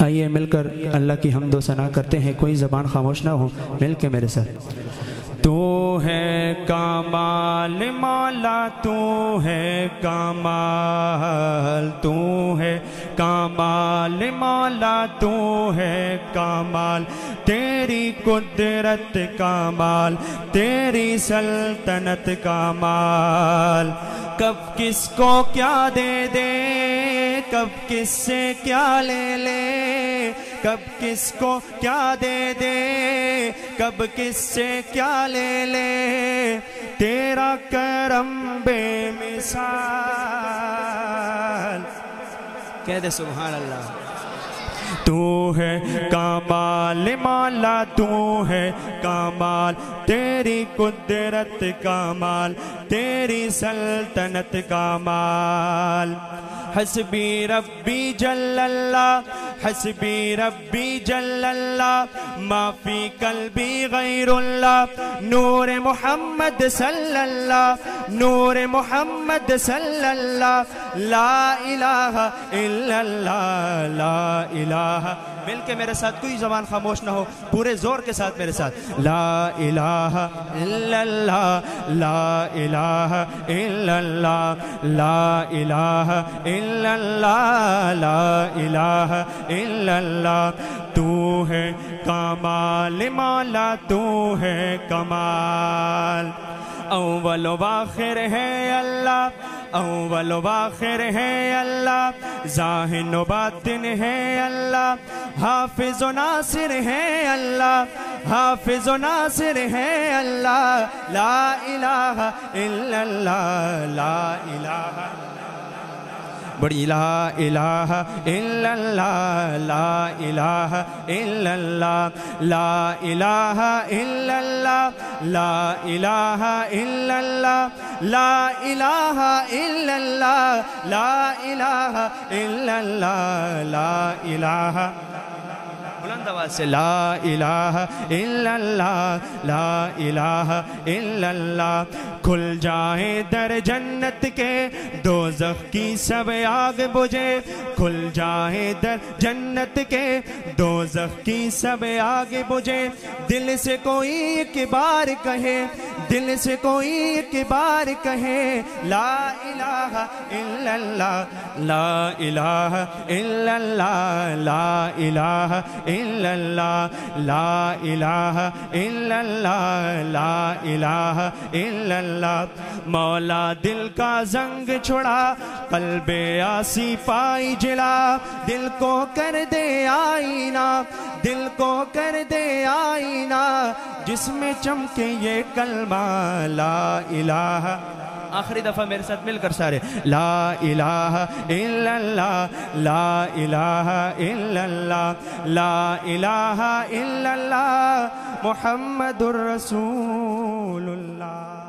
آئیے مل کر اللہ کی حمد و ثنا کرتے ہیں، کوئی زبان خاموش نہ ہو، مل کے میرے ساتھ۔ تو ہے کمال مولا، تو ہے کمال، تو ہے کمال مولا، تو ہے کمال، تیری قدرت کمال، تیری سلطنت کمال، کب کس کو کیا دے دے، کب کس سے کیا لے لے، کب کس کو کیا دے دے، کب کس سے کیا لے لے، تیرا کرم بے مثال، کہہ دے سبحان اللہ۔ تو ہے کمال مولا، تو ہے کمال، تیری قدرت کمال، تیری سلطنت کمال، حسبی ربی جل اللہ، حسبی ربی جل اللہ، ما فی قلبی غیر اللہ، نور محمد صلی اللہ، نور محمد صلی اللہ، لا الہ الا اللہ، لا الہ، مل کے میرے ساتھ، کوئی زبان خاموش نہ ہو، پورے زور کے ساتھ میرے ساتھ، لا الہ الا اللہ، لا الہ الا اللہ، لا الہ الا اللہ، لا الہ الا اللہ، تو ہے کمال مولا، تو ہے کمال، اول و آخر ہے اللہ، اول و آخر ہے اللہ، ظاہر و باطن ہے اللہ، حافظ و ناصر ہے اللہ، حافظ و ناصر ہے اللہ، لا الہ الا اللہ، لا الہ، بڑی لا الہ الا اللہ، لا الہ الا اللہ، لا الہ الا اللہ، لا الہ الا اللہ، لا الہ الا اللہ، لا الہ الا اللہ، لا الہ، بلند آواز سے، لا الہ الا اللہ، لا الہ الا اللہ، کھل جائے در جنت کے، دوزخ کی سب آگ بجھے، کھل جائے در جنت کے، دوزخ کی سب آگ بجھے، دل سے کوئی ایک بار کہے، دل سے کوئی ایک بار کہے، لا الہ الا اللہ، لا الہ الا اللہ، لا الہ الا اللہ، لا الہ الا اللہ، لا الہ الا اللہ، مولا دل کا زنگ چھڑا، قلب آسی پائی جلا، دل کو کر دے آئینہ، دل کو کر دے آئینہ، جس میں چمکے یہ کلمہ، لا الہ، آخری دفعہ میرے ساتھ مل کر سارے، لا الہ الا اللہ، لا الہ الا اللہ، لا الہ الا اللہ، محمد الرسول اللہ۔